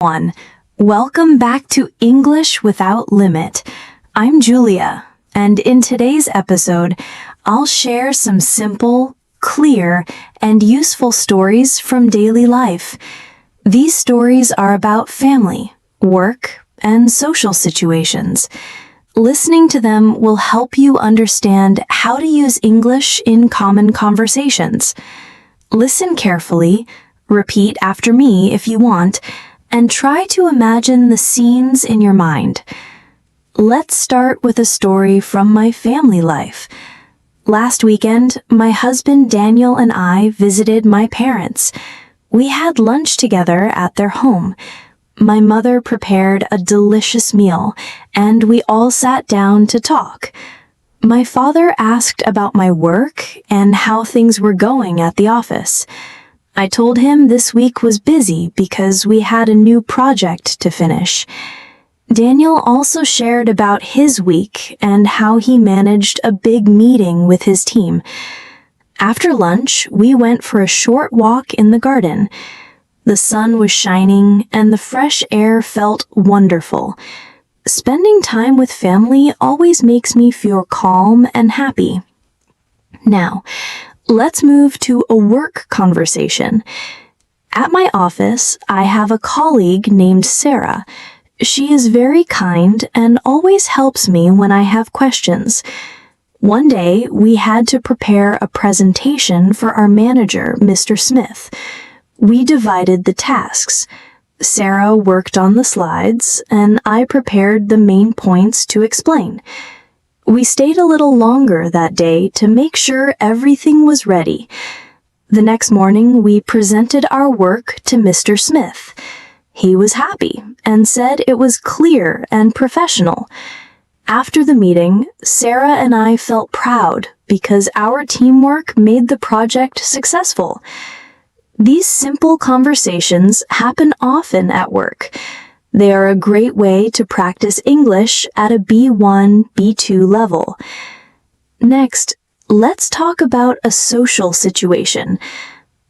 One. Welcome back to English Without Limit. I'm Julia, and in today's episode, I'll share some simple, clear, and useful stories from daily life. These stories are about family, work, and social situations. Listening to them will help you understand how to use English in common conversations. Listen carefully, repeat after me if you want, and try to imagine the scenes in your mind. Let's start with a story from my family life. Last weekend, my husband Daniel and I visited my parents. We had lunch together at their home. My mother prepared a delicious meal, and we all sat down to talk. My father asked about my work and how things were going at the office. I told him this week was busy because we had a new project to finish. Daniel also shared about his week and how he managed a big meeting with his team. After lunch, we went for a short walk in the garden. The sun was shining and the fresh air felt wonderful. Spending time with family always makes me feel calm and happy. Now, let's move to a work conversation. At my office, I have a colleague named Sarah. She is very kind and always helps me when I have questions. One day, we had to prepare a presentation for our manager, Mr. Smith. We divided the tasks. Sarah worked on the slides, and I prepared the main points to explain. We stayed a little longer that day to make sure everything was ready. The next morning, we presented our work to Mr. Smith. He was happy and said it was clear and professional. After the meeting, Sarah and I felt proud because our teamwork made the project successful. These simple conversations happen often at work. They are a great way to practice English at a B1, B2 level. Next, let's talk about a social situation.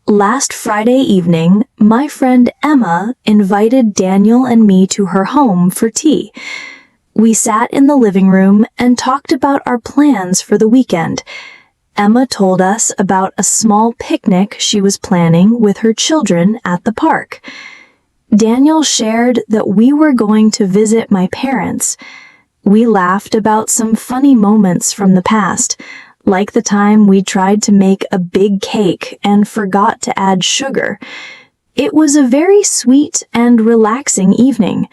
Last Friday evening, my friend Emma invited Daniel and me to her home for tea. We sat in the living room and talked about our plans for the weekend. Emma told us about a small picnic she was planning with her children at the park. Daniel shared that we were going to visit my parents. We laughed about some funny moments from the past, like the time we tried to make a big cake and forgot to add sugar. It was a very sweet and relaxing evening.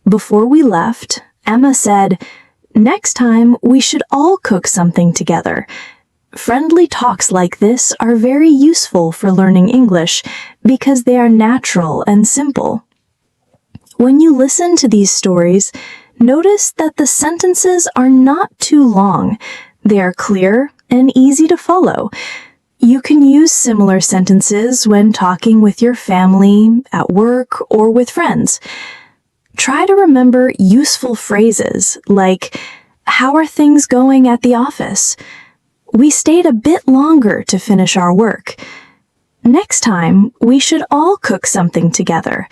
Before we left, Emma said, "Next time we should all cook something together." Friendly talks like this are very useful for learning English because they are natural and simple. When you listen to these stories, notice that the sentences are not too long. They are clear and easy to follow. You can use similar sentences when talking with your family, at work, or with friends. Try to remember useful phrases like, "How are things going at the office?" "We stayed a bit longer to finish our work." "Next time, we should all cook something together."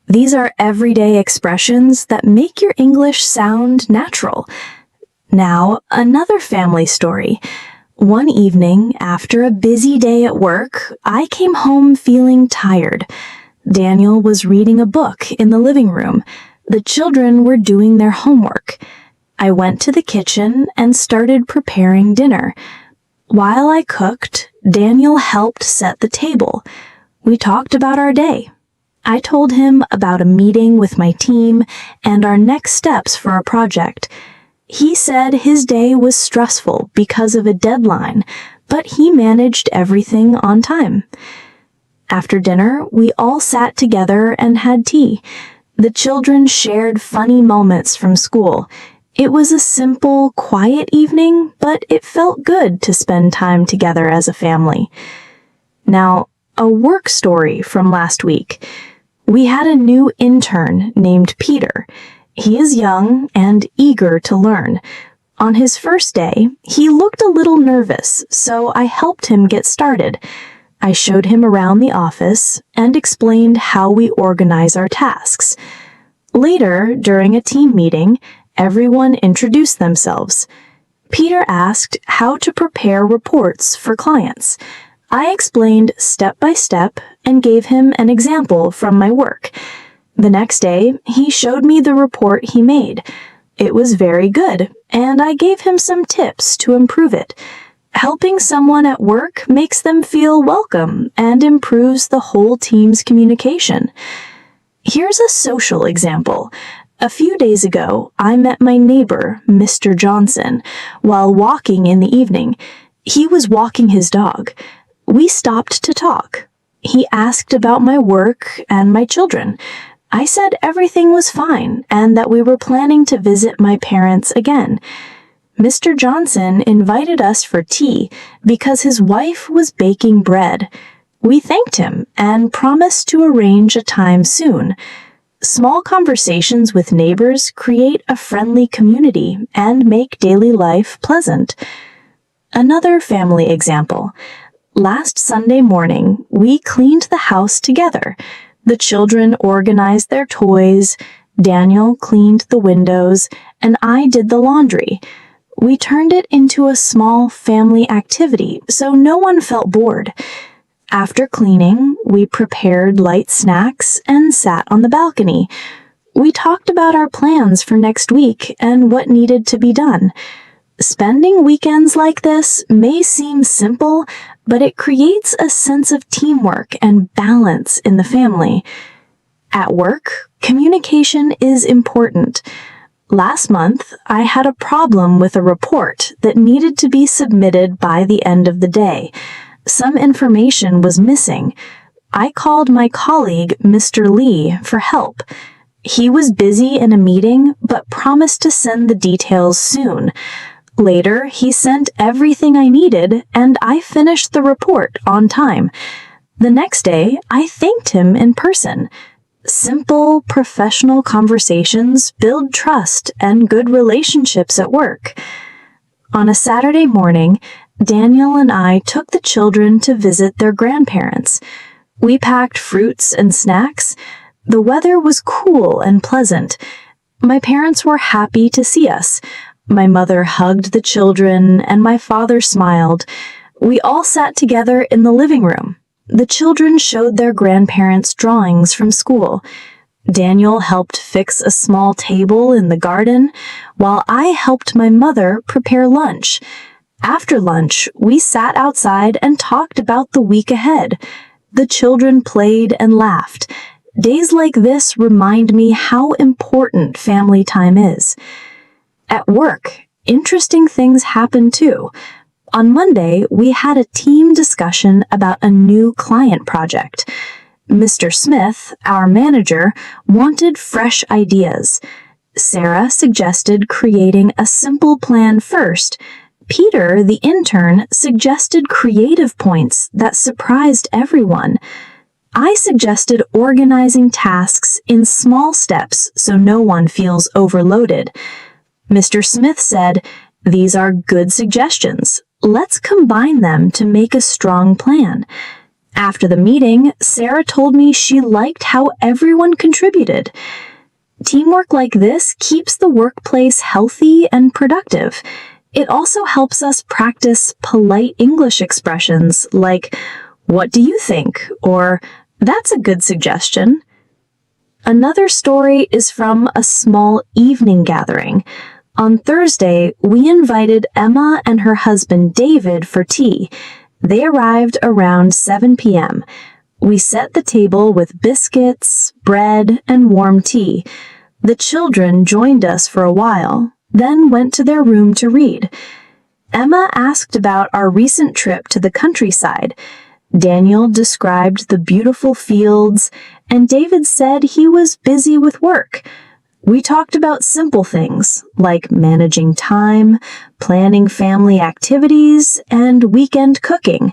These are everyday expressions that make your English sound natural. Now, another family story. One evening, after a busy day at work, I came home feeling tired. Daniel was reading a book in the living room. The children were doing their homework. I went to the kitchen and started preparing dinner. While I cooked, Daniel helped set the table. We talked about our day. I told him about a meeting with my team and our next steps for our project. He said his day was stressful because of a deadline, but he managed everything on time. After dinner, we all sat together and had tea. The children shared funny moments from school. It was a simple, quiet evening, but it felt good to spend time together as a family. Now, a work story from last week. We had a new intern named Peter. He is young and eager to learn. On his first day, he looked a little nervous, so I helped him get started. I showed him around the office and explained how we organize our tasks. Later, during a team meeting, everyone introduced themselves. Peter asked how to prepare reports for clients. I explained step by step and gave him an example from my work. The next day, he showed me the report he made. It was very good, and I gave him some tips to improve it. Helping someone at work makes them feel welcome and improves the whole team's communication. Here's a social example. A few days ago, I met my neighbor, Mr. Johnson, while walking in the evening. He was walking his dog. We stopped to talk. He asked about my work and my children. I said everything was fine and that we were planning to visit my parents again. Mr. Johnson invited us for tea because his wife was baking bread. We thanked him and promised to arrange a time soon. Small conversations with neighbors create a friendly community and make daily life pleasant. Another family example. Last Sunday morning, we cleaned the house together. The children organized their toys, Daniel cleaned the windows, and I did the laundry. We turned it into a small family activity, so no one felt bored. After cleaning, we prepared light snacks and sat on the balcony. We talked about our plans for next week and what needed to be done. Spending weekends like this may seem simple, but it creates a sense of teamwork and balance in the family. At work, communication is important. Last month, I had a problem with a report that needed to be submitted by the end of the day. Some information was missing. I called my colleague, Mr. Lee, for help. He was busy in a meeting, but promised to send the details soon. Later, he sent everything I needed, and I finished the report on time. The next day, I thanked him in person. Simple, professional conversations build trust and good relationships at work. On a Saturday morning, Daniel and I took the children to visit their grandparents. We packed fruits and snacks. The weather was cool and pleasant. My parents were happy to see us. My mother hugged the children, and my father smiled. We all sat together in the living room. The children showed their grandparents drawings from school. Daniel helped fix a small table in the garden, while I helped my mother prepare lunch. After lunch, we sat outside and talked about the week ahead. The children played and laughed. Days like this remind me how important family time is. At work, interesting things happen too. On Monday, we had a team discussion about a new client project. Mr. Smith, our manager, wanted fresh ideas. Sarah suggested creating a simple plan first. Peter, the intern, suggested creative points that surprised everyone. I suggested organizing tasks in small steps so no one feels overloaded. Mr. Smith said, "These are good suggestions. Let's combine them to make a strong plan." After the meeting, Sarah told me she liked how everyone contributed. Teamwork like this keeps the workplace healthy and productive. It also helps us practice polite English expressions like, "What do you think?" or "That's a good suggestion." Another story is from a small evening gathering. On Thursday, we invited Emma and her husband David for tea. They arrived around 7 p.m. We set the table with biscuits, bread, and warm tea. The children joined us for a while, then went to their room to read. Emma asked about our recent trip to the countryside. Daniel described the beautiful fields, and David said he was busy with work. We talked about simple things like managing time, planning family activities, and weekend cooking.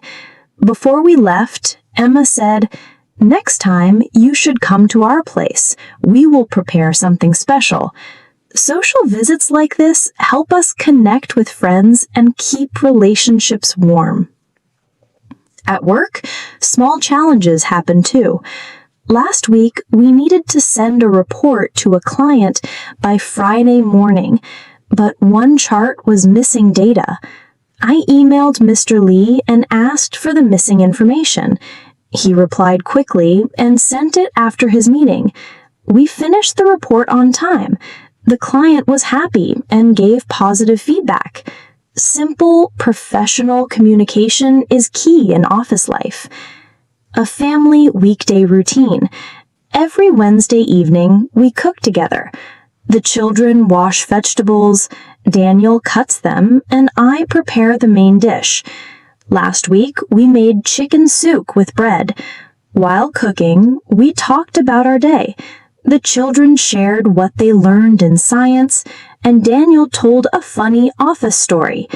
Before we left, Emma said, "Next time, you should come to our place. We will prepare something special." Social visits like this help us connect with friends and keep relationships warm. At work, Small challenges happen too. Last week, we needed to send a report to a client by Friday morning, but one chart was missing data. I emailed Mr. Lee and asked for the missing information. He replied quickly and sent it after his meeting. We finished the report on time. The client was happy and gave positive feedback. Simple, professional communication is key in office life. A family weekday routine. Every Wednesday evening, we cook together. The children wash vegetables, Daniel cuts them, and I prepare the main dish. Last week, we made chicken soup with bread. While cooking, we talked about our day. The children shared what they learned in science, and Daniel told a funny office story.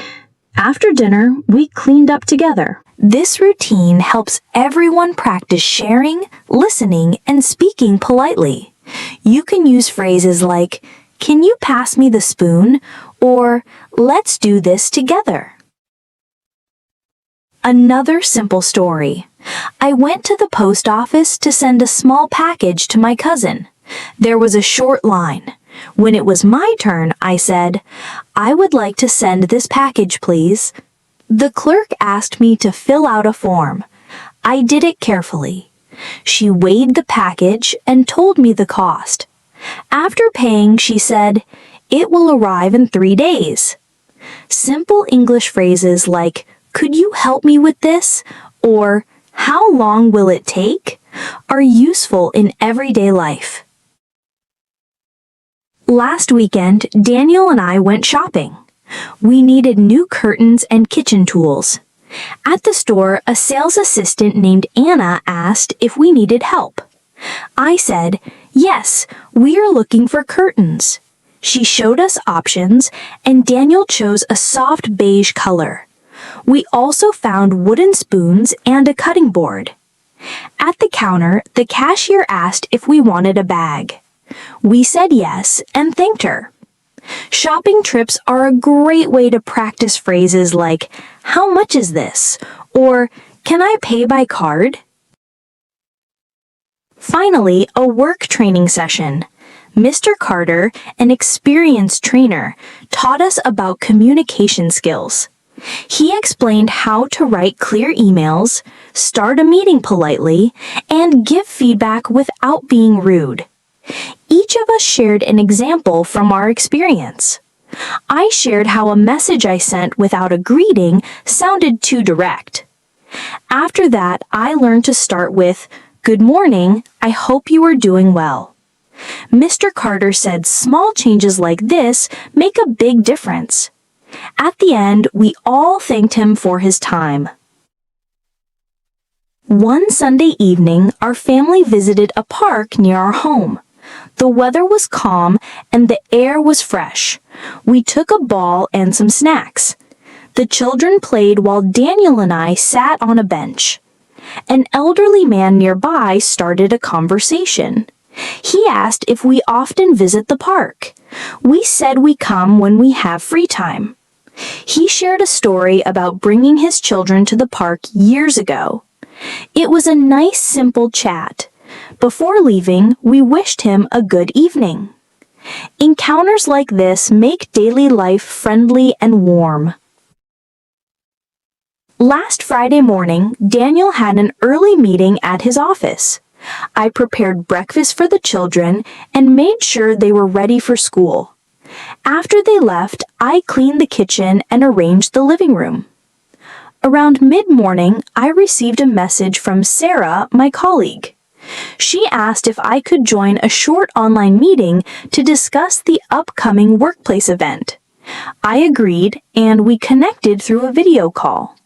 After dinner, we cleaned up together. This routine helps everyone practice sharing, listening, and speaking politely. You can use phrases like, "Can you pass me the spoon?" or "Let's do this together." Another simple story. I went to the post office to send a small package to my cousin. There was a short line. When it was my turn, I said, "I would like to send this package, please." The clerk asked me to fill out a form. I did it carefully. She weighed the package and told me the cost. After paying, she said, "It will arrive in 3 days." Simple English phrases like, "Could you help me with this?" or "How long will it take?" are useful in everyday life. Last weekend, Daniel and I went shopping. We needed new curtains and kitchen tools. At the store, a sales assistant named Anna asked if we needed help. I said, "Yes, we are looking for curtains." She showed us options, and Daniel chose a soft beige color. We also found wooden spoons and a cutting board. At the counter, the cashier asked if we wanted a bag. We said yes and thanked her. Shopping trips are a great way to practice phrases like, "How much is this?" or "Can I pay by card?" Finally, a work training session. Mr. Carter, an experienced trainer, taught us about communication skills. He explained how to write clear emails, start a meeting politely, and give feedback without being rude. Each of us shared an example from our experience. I shared how a message I sent without a greeting sounded too direct. After that, I learned to start with, "Good morning, I hope you are doing well." Mr. Carter said small changes like this make a big difference. At the end, we all thanked him for his time. One Sunday evening, our family visited a park near our home. The weather was calm and the air was fresh. We took a ball and some snacks. The children played while Daniel and I sat on a bench. An elderly man nearby started a conversation. He asked if we often visit the park. We said we come when we have free time. He shared a story about bringing his children to the park years ago. It was a nice, simple chat. Before leaving, we wished him a good evening. Encounters like this make daily life friendly and warm. Last Friday morning, Daniel had an early meeting at his office. I prepared breakfast for the children and made sure they were ready for school. After they left, I cleaned the kitchen and arranged the living room. Around mid-morning, I received a message from Sarah, my colleague. She asked if I could join a short online meeting to discuss the upcoming workplace event. I agreed, and we connected through a video call.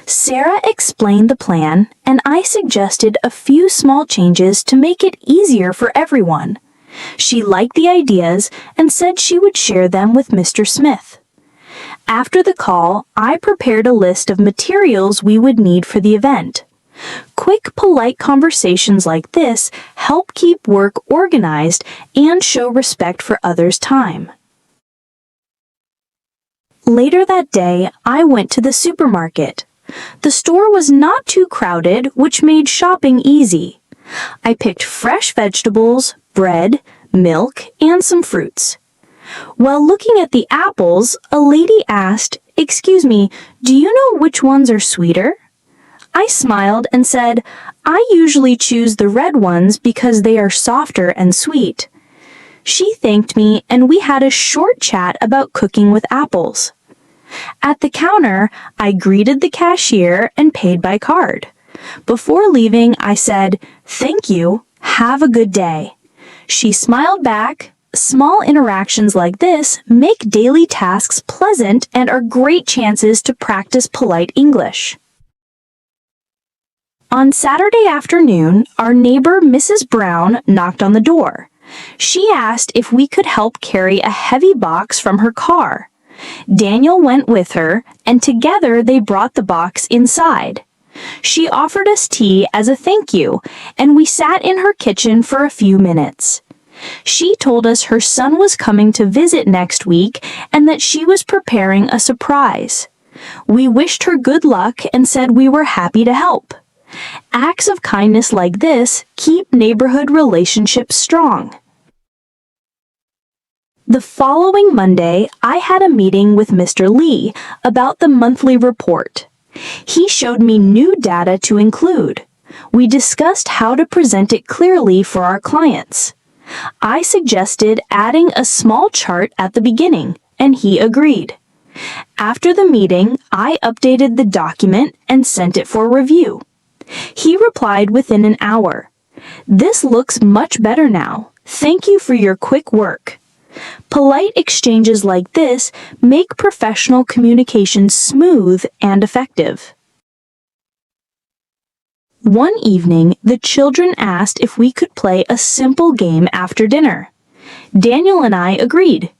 Sarah explained the plan, and I suggested a few small changes to make it easier for everyone. She liked the ideas and said she would share them with Mr. Smith. After the call, I prepared a list of materials we would need for the event. Quick, polite conversations like this help keep work organized and show respect for others' time. Later that day, I went to the supermarket. The store was not too crowded, which made shopping easy. I picked fresh vegetables, bread, milk, and some fruits. While looking at the apples, a lady asked, "Excuse me, do you know which ones are sweeter?" I smiled and said, "I usually choose the red ones because they are softer and sweet." She thanked me and we had a short chat about cooking with apples. At the counter, I greeted the cashier and paid by card. Before leaving, I said, "Thank you, have a good day." She smiled back. Small interactions like this make daily tasks pleasant and are great chances to practice polite English. On Saturday afternoon, our neighbor Mrs. Brown knocked on the door. She asked if we could help carry a heavy box from her car. Daniel went with her, and together they brought the box inside. She offered us tea as a thank you, and we sat in her kitchen for a few minutes. She told us her son was coming to visit next week and that she was preparing a surprise. We wished her good luck and said we were happy to help. Acts of kindness like this keep neighborhood relationships strong. The following Monday, I had a meeting with Mr. Lee about the monthly report. He showed me new data to include. We discussed how to present it clearly for our clients. I suggested adding a small chart at the beginning, and he agreed. After the meeting, I updated the document and sent it for review. He replied within an hour. "This looks much better now. Thank you for your quick work." Polite exchanges like this make professional communication smooth and effective. One evening, the children asked if we could play a simple game after dinner. Daniel and I agreed.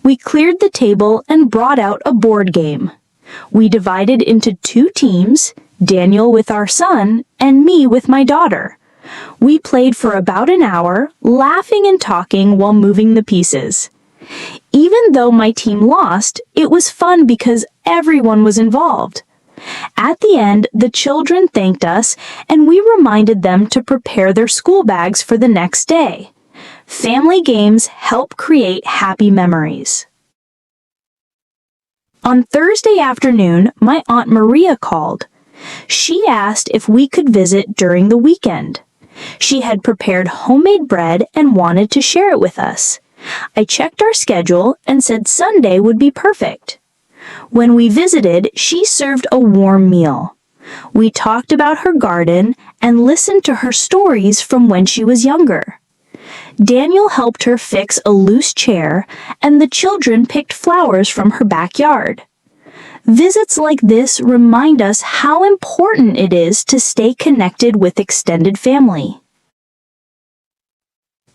We cleared the table and brought out a board game. We divided into 2 teams, Daniel with our son and me with my daughter. We played for about an hour, laughing and talking while moving the pieces. Even though my team lost, it was fun because everyone was involved. At the end, the children thanked us and we reminded them to prepare their school bags for the next day. Family games help create happy memories. On Thursday afternoon, my Aunt Maria called. She asked if we could visit during the weekend. She had prepared homemade bread and wanted to share it with us. I checked our schedule and said Sunday would be perfect. When we visited, she served a warm meal. We talked about her garden and listened to her stories from when she was younger. Daniel helped her fix a loose chair, and the children picked flowers from her backyard. Visits like this remind us how important it is to stay connected with extended family.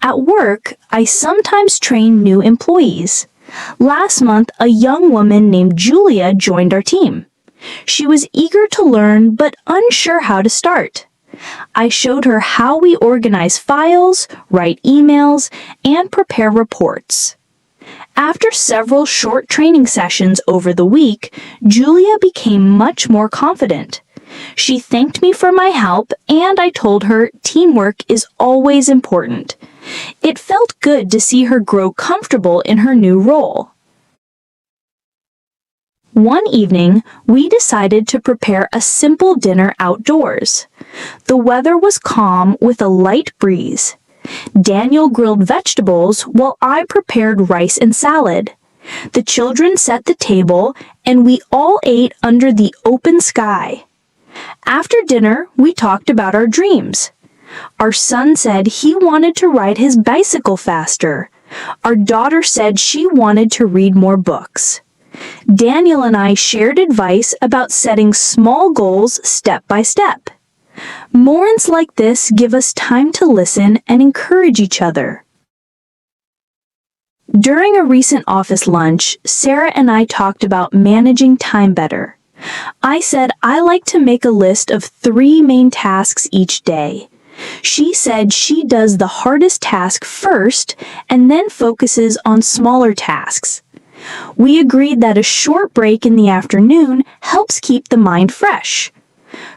At work, I sometimes train new employees. Last month, a young woman named Julia joined our team. She was eager to learn but unsure how to start. I showed her how we organize files, write emails, and prepare reports. After several short training sessions over the week, Julia became much more confident. She thanked me for my help, and I told her teamwork is always important. It felt good to see her grow comfortable in her new role. One evening, we decided to prepare a simple dinner outdoors. The weather was calm with a light breeze. Daniel grilled vegetables while I prepared rice and salad. The children set the table, and we all ate under the open sky. After dinner, we talked about our dreams. Our son said he wanted to ride his bicycle faster. Our daughter said she wanted to read more books. Daniel and I shared advice about setting small goals step by step. Moments like this give us time to listen and encourage each other. During a recent office lunch, Sarah and I talked about managing time better. I said I like to make a list of 3 main tasks each day. She said she does the hardest task first and then focuses on smaller tasks. We agreed that a short break in the afternoon helps keep the mind fresh.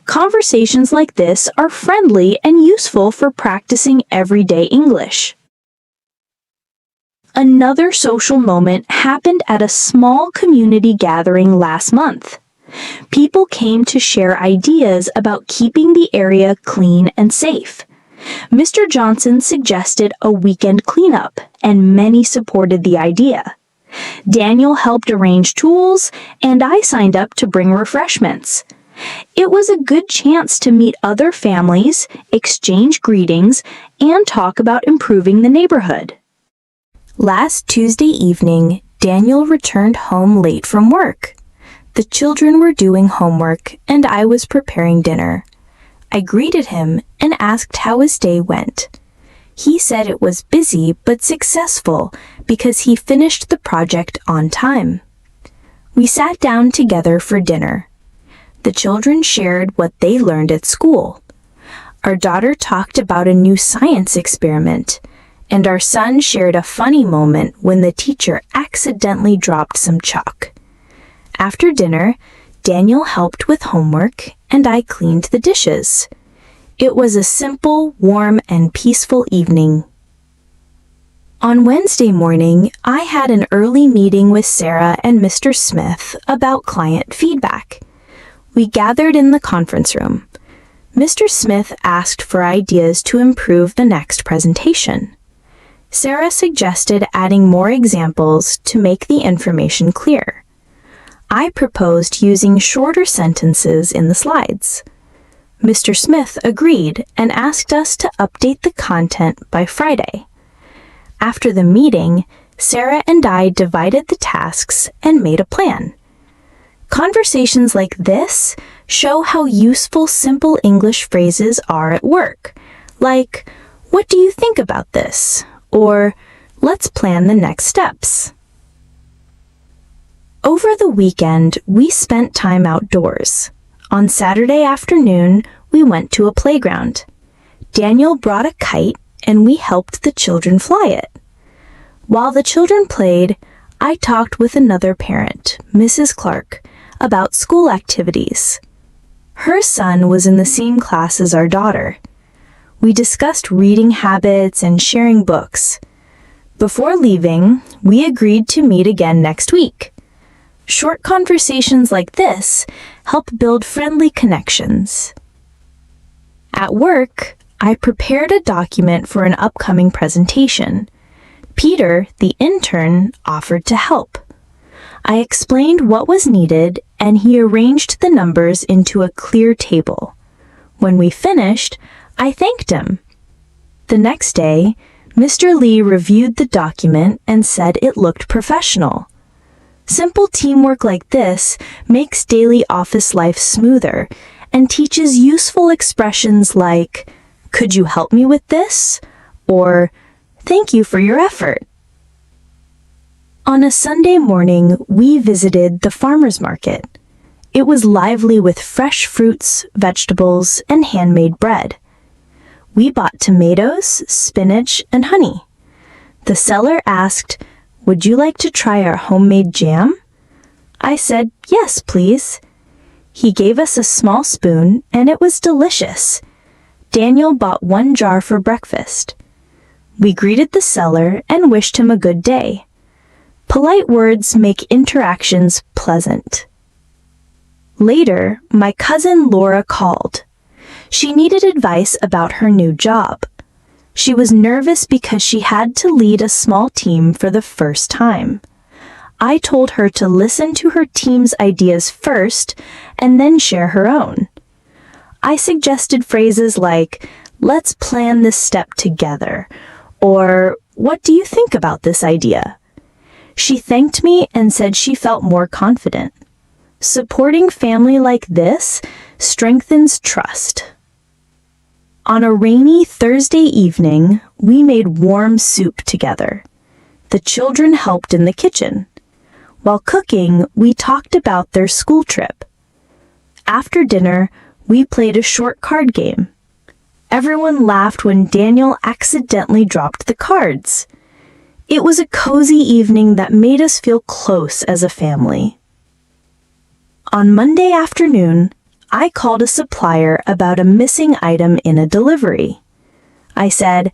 Conversations like this are friendly and useful for practicing everyday English. Another social moment happened at a small community gathering last month. People came to share ideas about keeping the area clean and safe. Mr. Johnson suggested a weekend cleanup, and many supported the idea. Daniel helped arrange tools, and I signed up to bring refreshments. It was a good chance to meet other families, exchange greetings, and talk about improving the neighborhood. Last Tuesday evening, Daniel returned home late from work. The children were doing homework, and I was preparing dinner. I greeted him and asked how his day went. He said it was busy but successful because he finished the project on time. We sat down together for dinner. The children shared what they learned at school. Our daughter talked about a new science experiment, and our son shared a funny moment when the teacher accidentally dropped some chalk. After dinner, Daniel helped with homework, and I cleaned the dishes. It was a simple, warm, and peaceful evening. On Wednesday morning, I had an early meeting with Sarah and Mr. Smith about client feedback. We gathered in the conference room. Mr. Smith asked for ideas to improve the next presentation. Sarah suggested adding more examples to make the information clear. I proposed using shorter sentences in the slides. Mr. Smith agreed and asked us to update the content by Friday. After the meeting, Sarah and I divided the tasks and made a plan. Conversations like this show how useful simple English phrases are at work, like, "What do you think about this?" or "Let's plan the next steps." Over the weekend, we spent time outdoors. On Saturday afternoon, we went to a playground. Daniel brought a kite, and we helped the children fly it. While the children played, I talked with another parent, Mrs. Clark, about school activities. Her son was in the same class as our daughter. We discussed reading habits and sharing books. Before leaving, we agreed to meet again next week. Short conversations like this help build friendly connections. At work, I prepared a document for an upcoming presentation. Peter, the intern, offered to help. I explained what was needed, and he arranged the numbers into a clear table. When we finished, I thanked him. The next day, Mr. Lee reviewed the document and said it looked professional. Simple teamwork like this makes daily office life smoother and teaches useful expressions like, "Could you help me with this?" or "Thank you for your effort." On a Sunday morning, we visited the farmer's market. It was lively with fresh fruits, vegetables, and handmade bread. We bought tomatoes, spinach, and honey. The seller asked, "Would you like to try our homemade jam?" I said, "Yes, please." He gave us a small spoon, and it was delicious. Daniel bought 1 jar for breakfast. We greeted the seller and wished him a good day. Polite words make interactions pleasant. Later, my cousin Laura called. She needed advice about her new job. She was nervous because she had to lead a small team for the first time. I told her to listen to her team's ideas first and then share her own. I suggested phrases like, "Let's plan this step together," or "What do you think about this idea?" She thanked me and said she felt more confident. Supporting family like this strengthens trust. On a rainy Thursday evening, we made warm soup together. The children helped in the kitchen. While cooking, we talked about their school trip. After dinner, we played a short card game. Everyone laughed when Daniel accidentally dropped the cards. It was a cozy evening that made us feel close as a family. On Monday afternoon, I called a supplier about a missing item in a delivery. I said,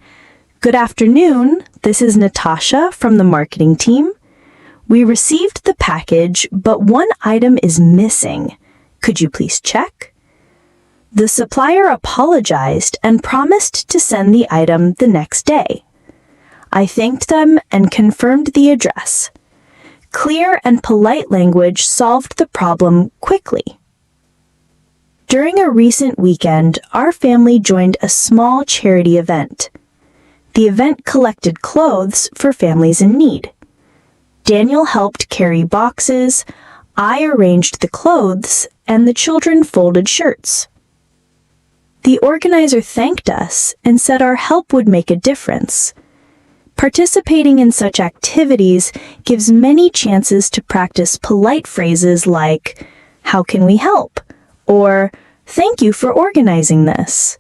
"Good afternoon, this is Natasha from the marketing team. We received the package, but one item is missing. Could you please check?" The supplier apologized and promised to send the item the next day. I thanked them and confirmed the address. Clear and polite language solved the problem quickly. During a recent weekend, our family joined a small charity event. The event collected clothes for families in need. Daniel helped carry boxes, I arranged the clothes, and the children folded shirts. The organizer thanked us and said our help would make a difference. Participating in such activities gives many chances to practice polite phrases like, "How can we help?" or "Thank you for organizing this."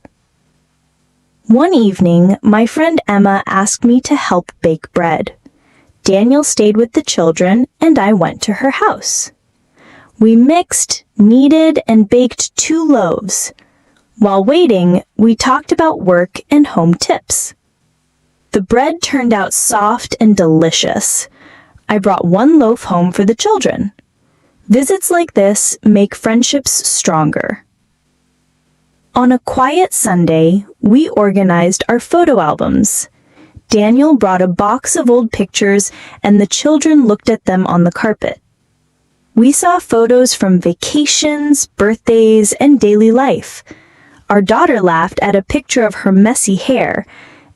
One evening, my friend Emma asked me to help bake bread. Daniel stayed with the children, and I went to her house. We mixed, kneaded, and baked 2 loaves. While waiting, we talked about work and home tips. The bread turned out soft and delicious. I brought 1 loaf home for the children. Visits like this make friendships stronger. On a quiet Sunday, we organized our photo albums. Daniel brought a box of old pictures, and the children looked at them on the carpet. We saw photos from vacations, birthdays, and daily life. Our daughter laughed at a picture of her messy hair,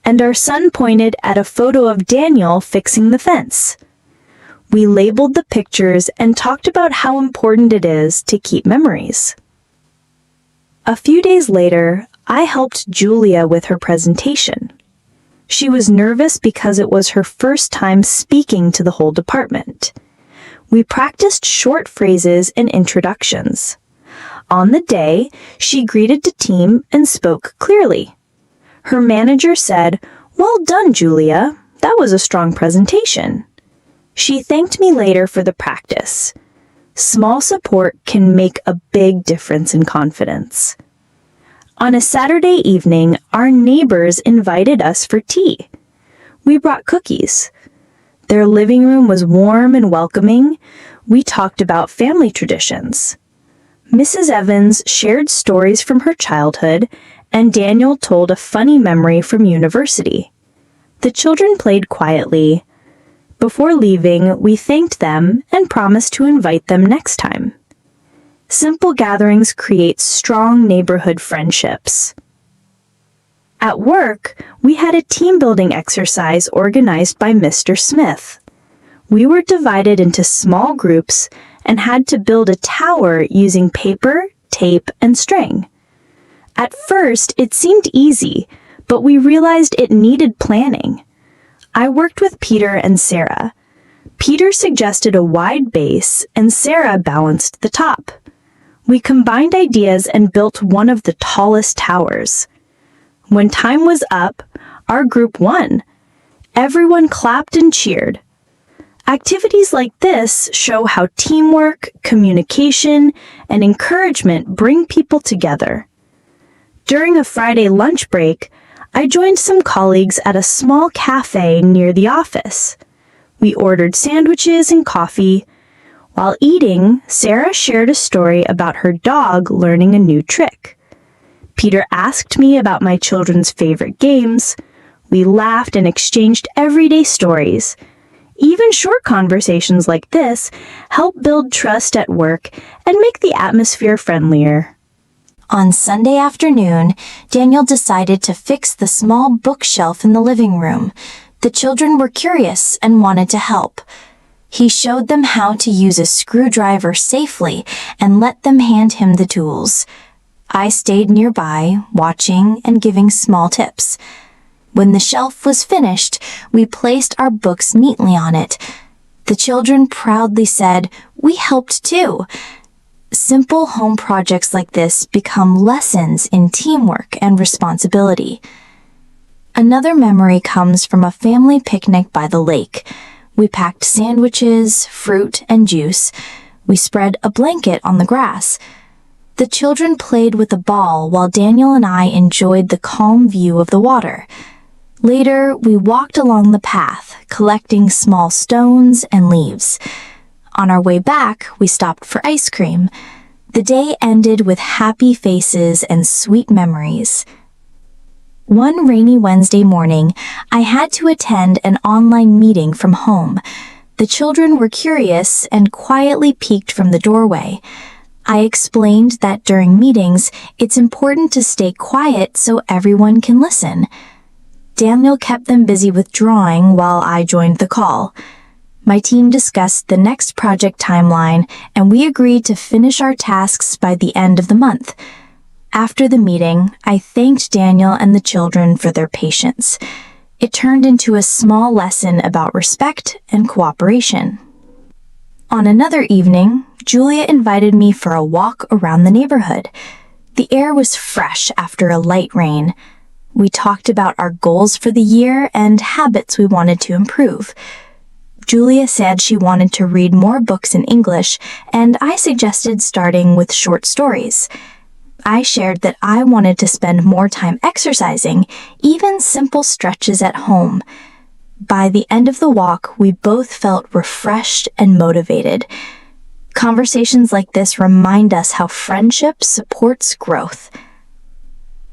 and our son pointed at a photo of Daniel fixing the fence. We labeled the pictures and talked about how important it is to keep memories. A few days later, I helped Julia with her presentation. She was nervous because it was her first time speaking to the whole department. We practiced short phrases and introductions. On the day, she greeted the team and spoke clearly. Her manager said, "Well done, Julia. That was a strong presentation." She thanked me later for the practice. Small support can make a big difference in confidence. On a Saturday evening, our neighbors invited us for tea. We brought cookies. Their living room was warm and welcoming. We talked about family traditions. Mrs. Evans shared stories from her childhood, and Daniel told a funny memory from university. The children played quietly. Before leaving, we thanked them and promised to invite them next time. Simple gatherings create strong neighborhood friendships. At work, we had a team-building exercise organized by Mr. Smith. We were divided into small groups and had to build a tower using paper, tape, and string. At first, it seemed easy, but we realized it needed planning. I worked with Peter and Sarah. Peter suggested a wide base, and Sarah balanced the top. We combined ideas and built one of the tallest towers. When time was up, our group won. Everyone clapped and cheered. Activities like this show how teamwork, communication, and encouragement bring people together. During a Friday lunch break, I joined some colleagues at a small cafe near the office. We ordered sandwiches and coffee. While eating, Sarah shared a story about her dog learning a new trick. Peter asked me about my children's favorite games. We laughed and exchanged everyday stories. Even short conversations like this help build trust at work and make the atmosphere friendlier. On Sunday afternoon, Daniel decided to fix the small bookshelf in the living room. The children were curious and wanted to help. He showed them how to use a screwdriver safely and let them hand him the tools. I stayed nearby, watching and giving small tips. When the shelf was finished, we placed our books neatly on it. The children proudly said, "We helped too." Simple home projects like this become lessons in teamwork and responsibility. Another memory comes from a family picnic by the lake. We packed sandwiches, fruit, and juice. We spread a blanket on the grass. The children played with a ball while Daniel and I enjoyed the calm view of the water. Later, we walked along the path, collecting small stones and leaves. On our way back, we stopped for ice cream. The day ended with happy faces and sweet memories. One rainy Wednesday morning, I had to attend an online meeting from home. The children were curious and quietly peeked from the doorway. I explained that during meetings, it's important to stay quiet so everyone can listen. Daniel kept them busy with drawing while I joined the call. My team discussed the next project timeline, and we agreed to finish our tasks by the end of the month. After the meeting, I thanked Daniel and the children for their patience. It turned into a small lesson about respect and cooperation. On another evening, Julia invited me for a walk around the neighborhood. The air was fresh after a light rain. We talked about our goals for the year and habits we wanted to improve. Julia said she wanted to read more books in English, and I suggested starting with short stories. I shared that I wanted to spend more time exercising, even simple stretches at home. By the end of the walk, we both felt refreshed and motivated. Conversations like this remind us how friendship supports growth.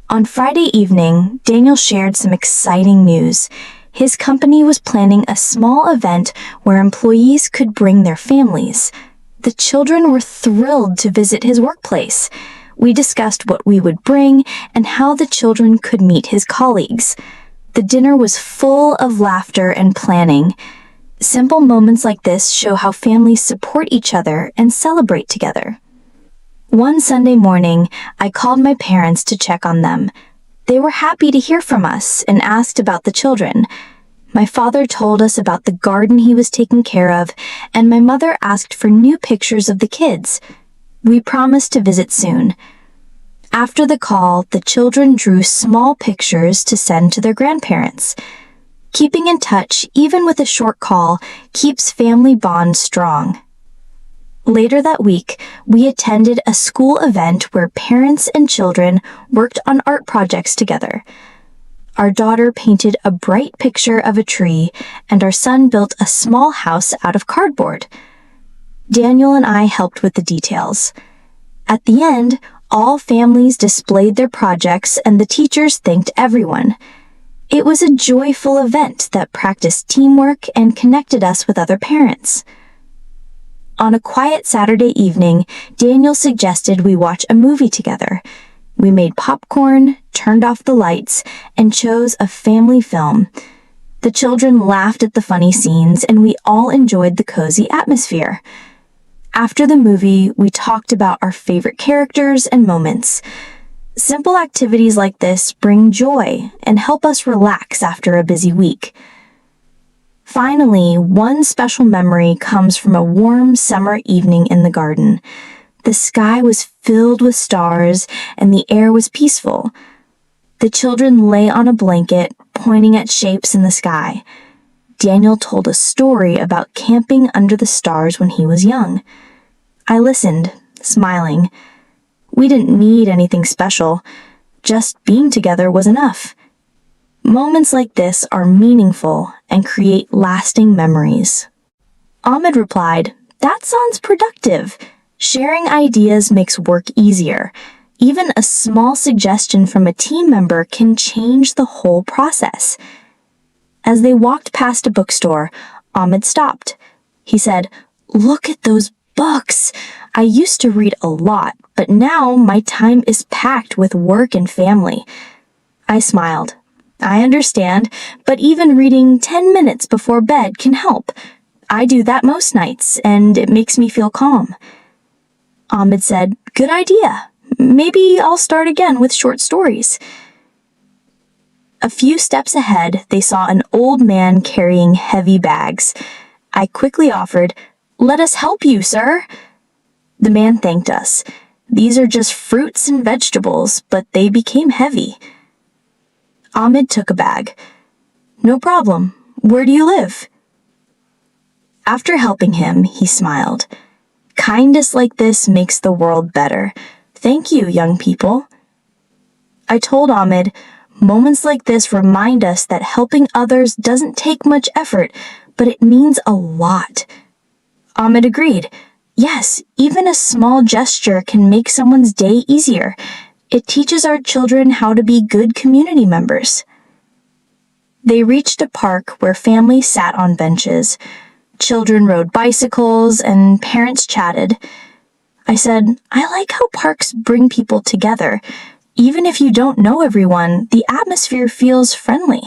On Friday evening, Daniel shared some exciting news. His company was planning a small event where employees could bring their families. The children were thrilled to visit his workplace. We discussed what we would bring and how the children could meet his colleagues. The dinner was full of laughter and planning. Simple moments like this show how families support each other and celebrate together. One Sunday morning, I called my parents to check on them. They were happy to hear from us and asked about the children. My father told us about the garden he was taking care of, and my mother asked for new pictures of the kids. We promised to visit soon. After the call, the children drew small pictures to send to their grandparents. Keeping in touch, even with a short call, keeps family bonds strong. Later that week, we attended a school event where parents and children worked on art projects together. Our daughter painted a bright picture of a tree, and our son built a small house out of cardboard. Daniel and I helped with the details. At the end, all families displayed their projects and the teachers thanked everyone. It was a joyful event that practiced teamwork and connected us with other parents. On a quiet Saturday evening, Daniel suggested we watch a movie together. We made popcorn, turned off the lights, and chose a family film. The children laughed at the funny scenes, and we all enjoyed the cozy atmosphere. After the movie, we talked about our favorite characters and moments. Simple activities like this bring joy and help us relax after a busy week. Finally, one special memory comes from a warm summer evening in the garden. The sky was filled with stars and the air was peaceful. The children lay on a blanket, pointing at shapes in the sky. Daniel told a story about camping under the stars when he was young. I listened, smiling. We didn't need anything special. Just being together was enough. Moments like this are meaningful and create lasting memories. Ahmed replied, "That sounds productive. Sharing ideas makes work easier. Even a small suggestion from a team member can change the whole process." As they walked past a bookstore, Ahmed stopped. He said, "Look at those books. I used to read a lot, but now my time is packed with work and family." I smiled. "I understand, but even reading 10 minutes before bed can help. I do that most nights, and it makes me feel calm." Ahmed said, "Good idea. Maybe I'll start again with short stories." A few steps ahead, they saw an old man carrying heavy bags. I quickly offered, "Let us help you, sir." The man thanked us. "These are just fruits and vegetables, but they became heavy." Ahmed took a bag. No problem. Where do you live? After helping him, he smiled. Kindness like this makes the world better. Thank you, young people. I told Ahmed, moments like this remind us that helping others doesn't take much effort, but it means a lot. Ahmed agreed. Yes, even a small gesture can make someone's day easier. It teaches our children how to be good community members. They reached a park where families sat on benches. Children rode bicycles and parents chatted. I said, I like how parks bring people together. Even if you don't know everyone, the atmosphere feels friendly.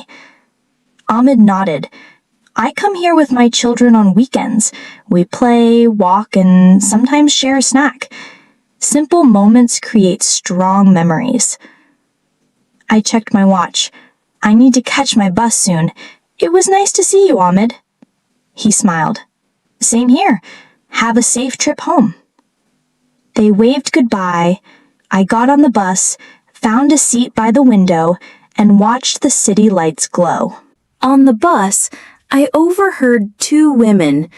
Ahmed nodded. I come here with my children on weekends. We play, walk, and sometimes share a snack. Simple moments create strong memories. I checked my watch. I need to catch my bus soon. It was nice to see you, Ahmed. He smiled. Same here. Have a safe trip home. They waved goodbye. I got on the bus, found a seat by the window, and watched the city lights glow. On the bus, I overheard two women.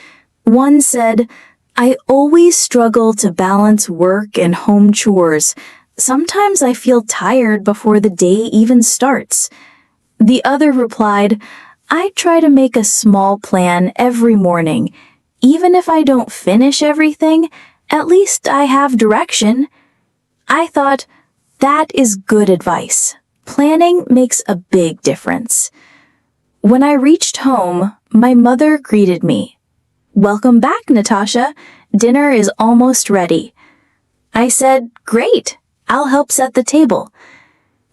One said, I always struggle to balance work and home chores. Sometimes I feel tired before the day even starts. The other replied, I try to make a small plan every morning. Even if I don't finish everything, at least I have direction. I thought, that is good advice. Planning makes a big difference. When I reached home, my mother greeted me. Welcome back, Natasha. Dinner is almost ready. I said, great. I'll help set the table.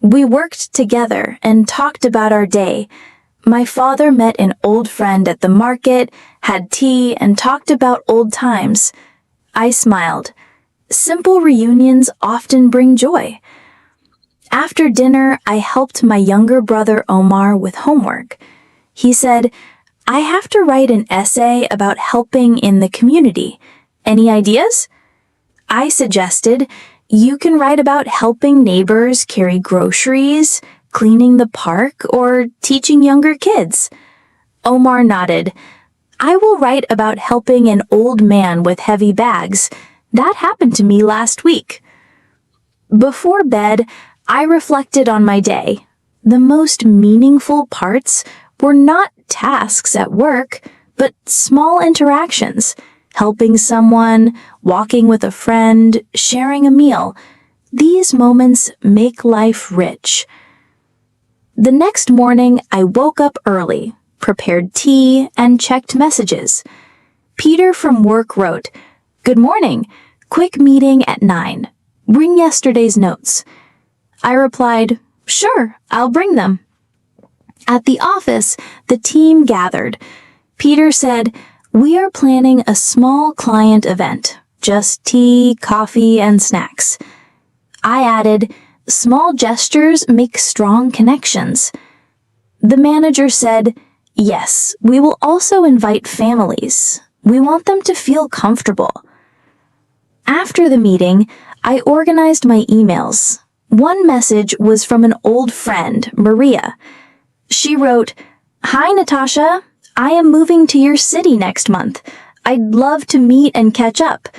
We worked together and talked about our day. My father met an old friend at the market, had tea, and talked about old times. I smiled. Simple reunions often bring joy. After dinner, I helped my younger brother Omar with homework. He said, I have to write an essay about helping in the community. Any ideas? I suggested, you can write about helping neighbors carry groceries, cleaning the park, or teaching younger kids. Omar nodded. I will write about helping an old man with heavy bags. That happened to me last week. Before bed, I reflected on my day. The most meaningful parts were not tasks at work, but small interactions. Helping someone, walking with a friend, sharing a meal. These moments make life rich. The next morning, I woke up early, prepared tea, and checked messages. Peter from work wrote, Good morning. Quick meeting at 9. Bring yesterday's notes. I replied, Sure, I'll bring them. At the office, the team gathered. Peter said, We are planning a small client event. Just tea, coffee, and snacks. I added, Small gestures make strong connections. The manager said, Yes, we will also invite families. We want them to feel comfortable. After the meeting, I organized my emails. One message was from an old friend, Maria. She wrote, Hi, Natasha. I am moving to your city next month. I'd love to meet and catch up.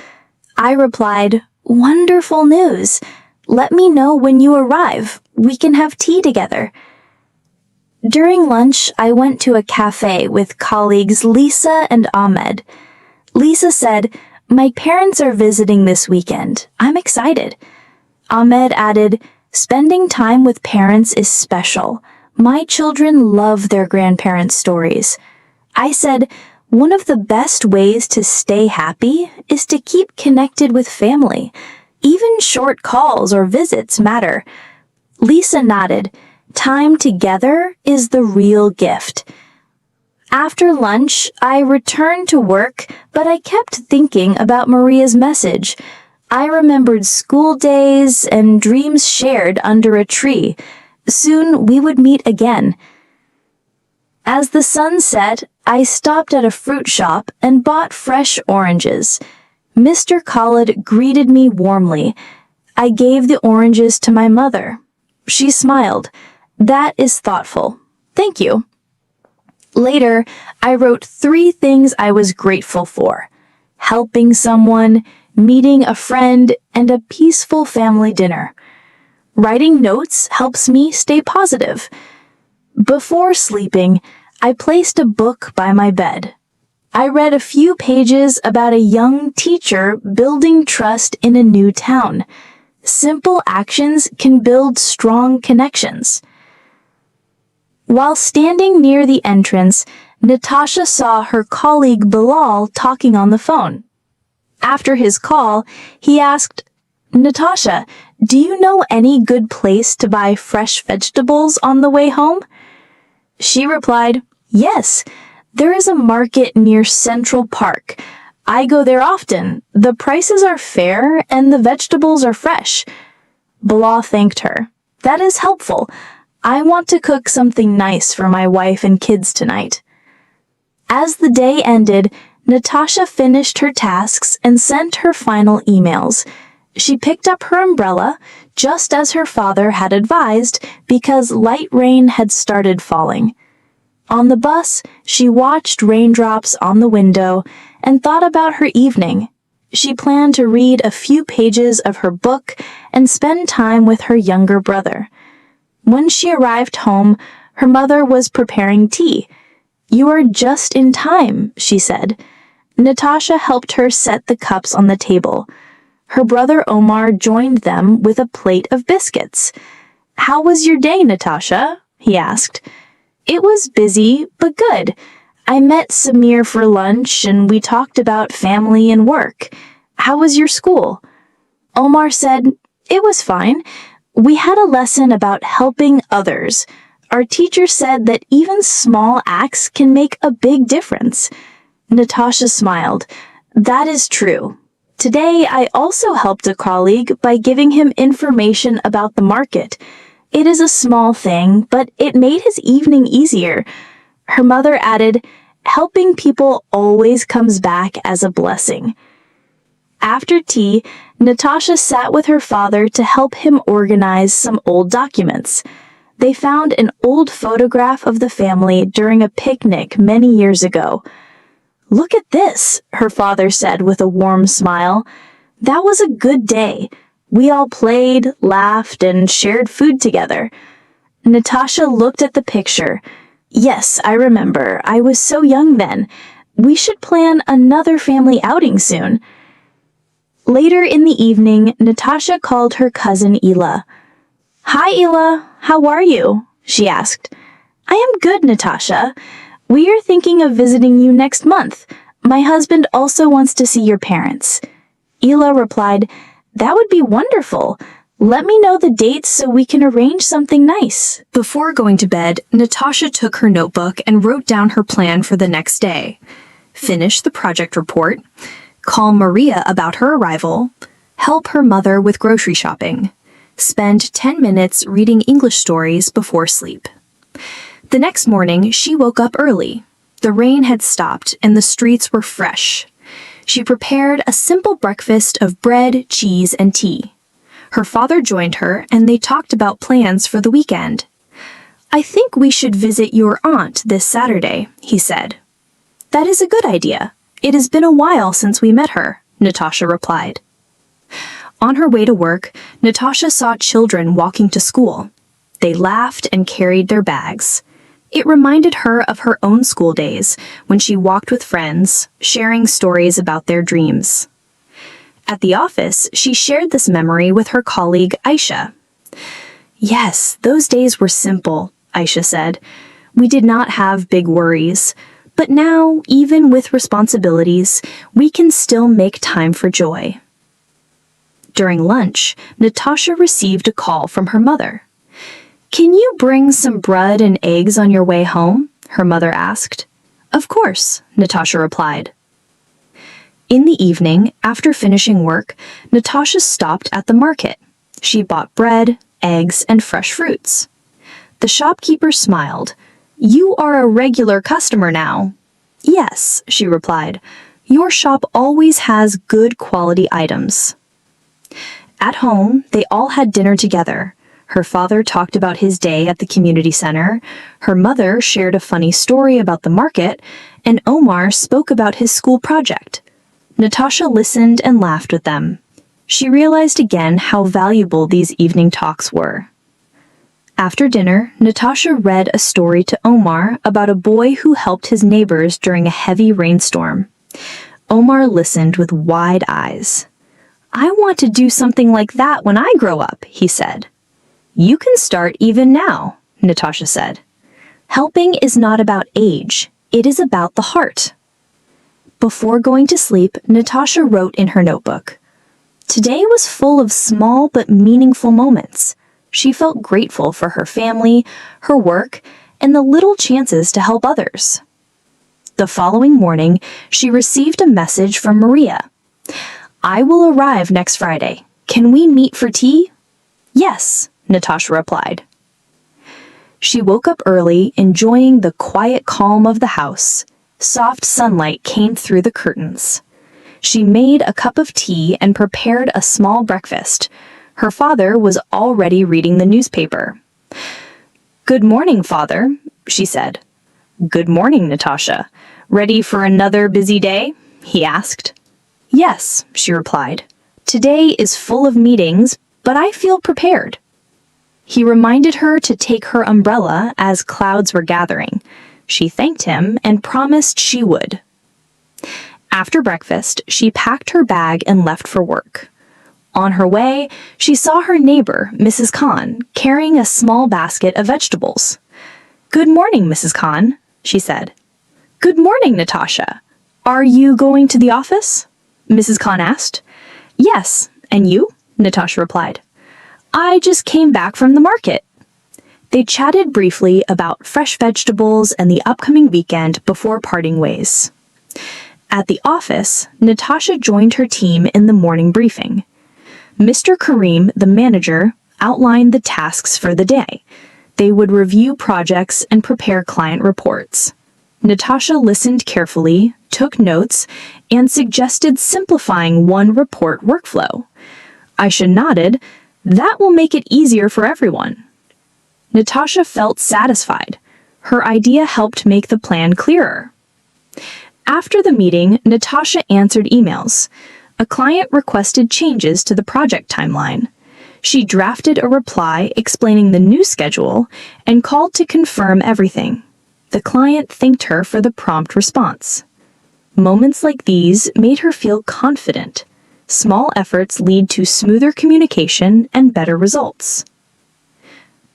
I replied, Wonderful news. Let me know when you arrive. We can have tea together. During lunch, I went to a cafe with colleagues Lisa and Ahmed. Lisa said, My parents are visiting this weekend. I'm excited. Ahmed added, Spending time with parents is special. My children love their grandparents' stories. I said, One of the best ways to stay happy is to keep connected with family. Even short calls or visits matter. Lisa nodded. Time together is the real gift. After lunch, I returned to work, but I kept thinking about Maria's message. I remembered school days and dreams shared under a tree. Soon we would meet again. As the sun set, I stopped at a fruit shop and bought fresh oranges. Mr. Khalid greeted me warmly. I gave the oranges to my mother. She smiled. That is thoughtful. Thank you. Later, I wrote 3 things I was grateful for: helping someone, meeting a friend, and a peaceful family dinner. Writing notes helps me stay positive. Before sleeping, I placed a book by my bed. I read a few pages about a young teacher building trust in a new town. Simple actions can build strong connections. While standing near the entrance, Natasha saw her colleague Bilal talking on the phone. After his call, he asked, "Natasha, do you know any good place to buy fresh vegetables on the way home?" She replied, "Yes, there is a market near Central Park. I go there often. The prices are fair and the vegetables are fresh." Bilal thanked her. "That is helpful. I want to cook something nice for my wife and kids tonight." As the day ended, Natasha finished her tasks and sent her final emails. She picked up her umbrella, just as her father had advised, because light rain had started falling. On the bus, she watched raindrops on the window and thought about her evening. She planned to read a few pages of her book and spend time with her younger brother. When she arrived home, her mother was preparing tea. "You are just in time," she said. Natasha helped her set the cups on the table. Her brother Omar joined them with a plate of biscuits. "How was your day, Natasha?" he asked. "It was busy, but good. I met Samir for lunch and we talked about family and work. How was your school?" Omar said, "It was fine. We had a lesson about helping others. Our teacher said that even small acts can make a big difference." Natasha smiled. "That is true. Today, I also helped a colleague by giving him information about the market. It is a small thing, but it made his evening easier." Her mother added, "Helping people always comes back as a blessing." After tea, Natasha sat with her father to help him organize some old documents. They found an old photograph of the family during a picnic many years ago. "Look at this," her father said with a warm smile. "That was a good day. We all played, laughed, and shared food together." Natasha looked at the picture. "Yes, I remember. I was so young then. We should plan another family outing soon." Later in the evening, Natasha called her cousin Ela. "Hi, Ela. How are you?" she asked. "I am good, Natasha. We are thinking of visiting you next month. My husband also wants to see your parents." Ela replied, "That would be wonderful. Let me know the dates so we can arrange something nice." Before going to bed, Natasha took her notebook and wrote down her plan for the next day. Finish the project report, call Maria about her arrival, help her mother with grocery shopping, spend 10 minutes reading English stories before sleep. The next morning, she woke up early. The rain had stopped and the streets were fresh. She prepared a simple breakfast of bread, cheese, and tea. Her father joined her and they talked about plans for the weekend. "I think we should visit your aunt this Saturday," he said. "That is a good idea. It has been a while since we met her," Natasha replied. On her way to work, Natasha saw children walking to school. They laughed and carried their bags. It reminded her of her own school days when she walked with friends, sharing stories about their dreams. At the office, she shared this memory with her colleague Aisha. "Yes, those days were simple," Aisha said. "We did not have big worries. But now, even with responsibilities, we can still make time for joy." During lunch, Natasha received a call from her mother. "Can you bring some bread and eggs on your way home?" her mother asked. "Of course," Natasha replied. In the evening, after finishing work, Natasha stopped at the market. She bought bread, eggs, and fresh fruits. The shopkeeper smiled. "You are a regular customer now." "Yes," she replied. "Your shop always has good quality items." At home, they all had dinner together. Her father talked about his day at the community center, her mother shared a funny story about the market, and Omar spoke about his school project. Natasha listened and laughed with them. She realized again how valuable these evening talks were. After dinner, Natasha read a story to Omar about a boy who helped his neighbors during a heavy rainstorm. Omar listened with wide eyes. "I want to do something like that when I grow up," he said. "You can start even now," Natasha said. "Helping is not about age, it is about the heart." Before going to sleep, Natasha wrote in her notebook. Today was full of small but meaningful moments. She felt grateful for her family, her work, and the little chances to help others. The following morning, she received a message from Maria. "I will arrive next Friday. Can we meet for tea?" "Yes," Natasha replied. She woke up early, enjoying the quiet calm of the house. Soft sunlight came through the curtains. She made a cup of tea and prepared a small breakfast. Her father was already reading the newspaper. "Good morning, Father," she said. "Good morning, Natasha. Ready for another busy day?" he asked. "Yes," she replied. "Today is full of meetings, but I feel prepared." He reminded her to take her umbrella as clouds were gathering. She thanked him and promised she would. After breakfast, she packed her bag and left for work. On her way, she saw her neighbor, Mrs. Khan, carrying a small basket of vegetables. "Good morning, Mrs. Khan," she said. "Good morning, Natasha. Are you going to the office?" Mrs. Khan asked. "Yes, and you?" Natasha replied. "I just came back from the market." They chatted briefly about fresh vegetables and the upcoming weekend before parting ways. At the office, Natasha joined her team in the morning briefing. Mr. Karim, the manager, outlined the tasks for the day. They would review projects and prepare client reports. Natasha listened carefully, took notes, and suggested simplifying one report workflow. Aisha nodded. "That will make it easier for everyone." Natasha felt satisfied. Her idea helped make the plan clearer. After the meeting, Natasha answered emails. A client requested changes to the project timeline. She drafted a reply explaining the new schedule and called to confirm everything. The client thanked her for the prompt response. Moments like these made her feel confident. Small efforts lead to smoother communication and better results.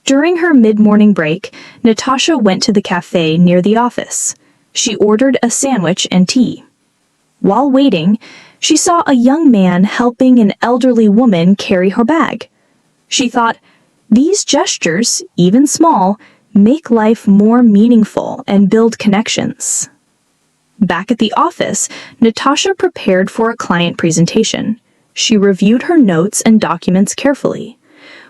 During her mid-morning break, Natasha went to the cafe near the office. She ordered a sandwich and tea. While waiting, she saw a young man helping an elderly woman carry her bag. She thought, these gestures, even small, make life more meaningful and build connections. Back at the office, Natasha prepared for a client presentation. She reviewed her notes and documents carefully.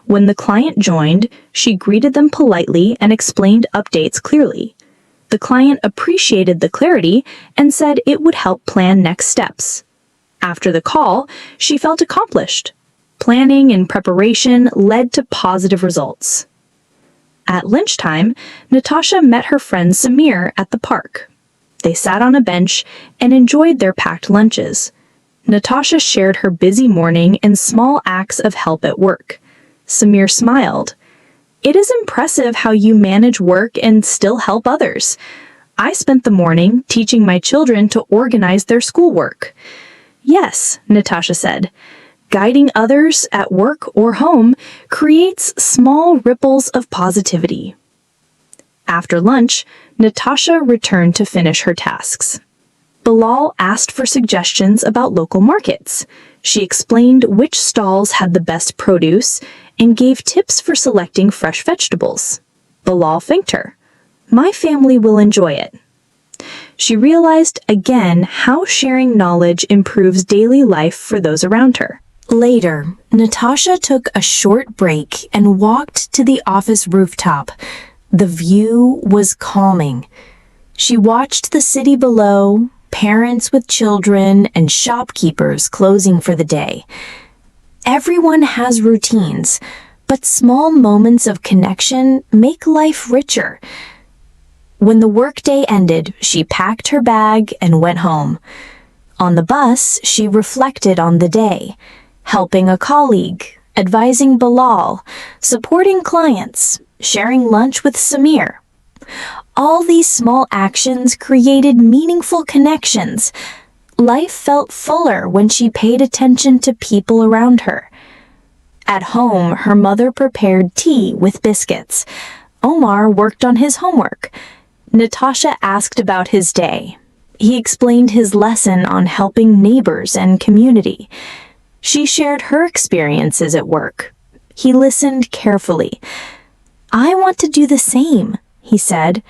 When the client joined, she greeted them politely and explained updates clearly. The client appreciated the clarity and said it would help plan next steps. After the call, she felt accomplished. Planning and preparation led to positive results. At lunchtime, Natasha met her friend Samir at the park. They sat on a bench and enjoyed their packed lunches. Natasha shared her busy morning and small acts of help at work. Samir smiled. "It is impressive how you manage work and still help others. I spent the morning teaching my children to organize their schoolwork." "Yes," Natasha said. "Guiding others at work or home creates small ripples of positivity." After lunch, Natasha returned to finish her tasks. Bilal asked for suggestions about local markets. She explained which stalls had the best produce and gave tips for selecting fresh vegetables. Bilal thanked her. "My family will enjoy it." She realized again how sharing knowledge improves daily life for those around her. Later, Natasha took a short break and walked to the office rooftop. The view was calming. She watched the city below, parents with children, and shopkeepers closing for the day. Everyone has routines, but small moments of connection make life richer. When the workday ended, she packed her bag and went home. On the bus, she reflected on the day, helping a colleague, advising Bilal, supporting clients, sharing lunch with Samir. All these small actions created meaningful connections. Life felt fuller when she paid attention to people around her. At home, her mother prepared tea with biscuits. Omar worked on his homework. Natasha asked about his day. He explained his lesson on helping neighbors and community. She shared her experiences at work. He listened carefully. "I want to do the same," he said.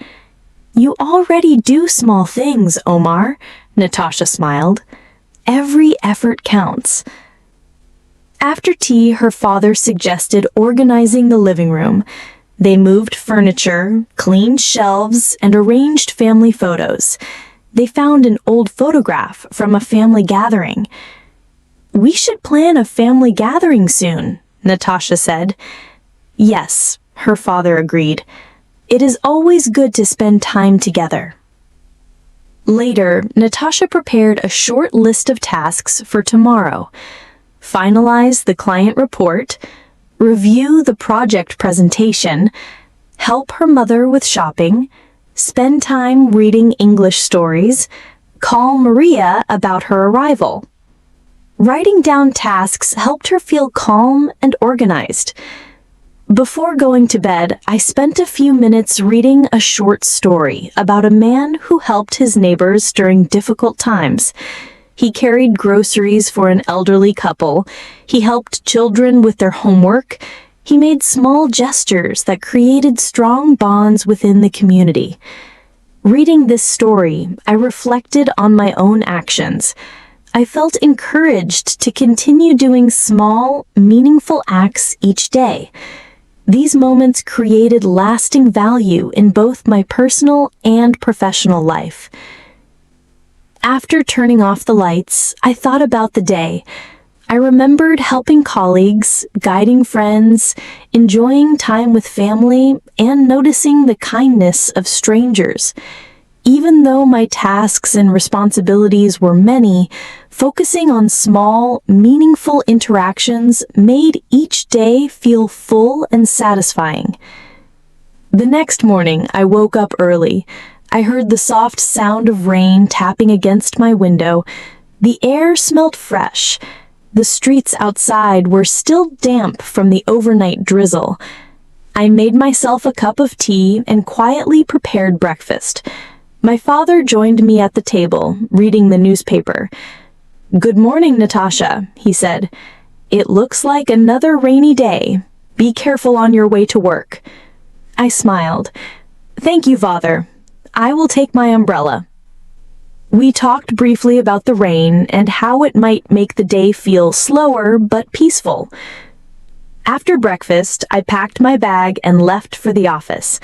"You already do small things, Omar," Natasha smiled. "Every effort counts." After tea, her father suggested organizing the living room. They moved furniture, cleaned shelves, and arranged family photos. They found an old photograph from a family gathering. "We should plan a family gathering soon," Natasha said. "Yes," her father agreed. "It is always good to spend time together." Later, Natasha prepared a short list of tasks for tomorrow. Finalize the client report, review the project presentation, help her mother with shopping, spend time reading English stories, call Maria about her arrival. Writing down tasks helped her feel calm and organized. Before going to bed, I spent a few minutes reading a short story about a man who helped his neighbors during difficult times. He carried groceries for an elderly couple. He helped children with their homework. He made small gestures that created strong bonds within the community. Reading this story, I reflected on my own actions. I felt encouraged to continue doing small, meaningful acts each day. These moments created lasting value in both my personal and professional life. After turning off the lights, I thought about the day. I remembered helping colleagues, guiding friends, enjoying time with family, and noticing the kindness of strangers. Even though my tasks and responsibilities were many, focusing on small, meaningful interactions made each day feel full and satisfying. The next morning, I woke up early. I heard the soft sound of rain tapping against my window. The air smelled fresh. The streets outside were still damp from the overnight drizzle. I made myself a cup of tea and quietly prepared breakfast. My father joined me at the table, reading the newspaper. "Good morning, Natasha," he said. "It looks like another rainy day. Be careful on your way to work." I smiled. "Thank you, Father. I will take my umbrella." We talked briefly about the rain and how it might make the day feel slower but peaceful. After breakfast, I packed my bag and left for the office.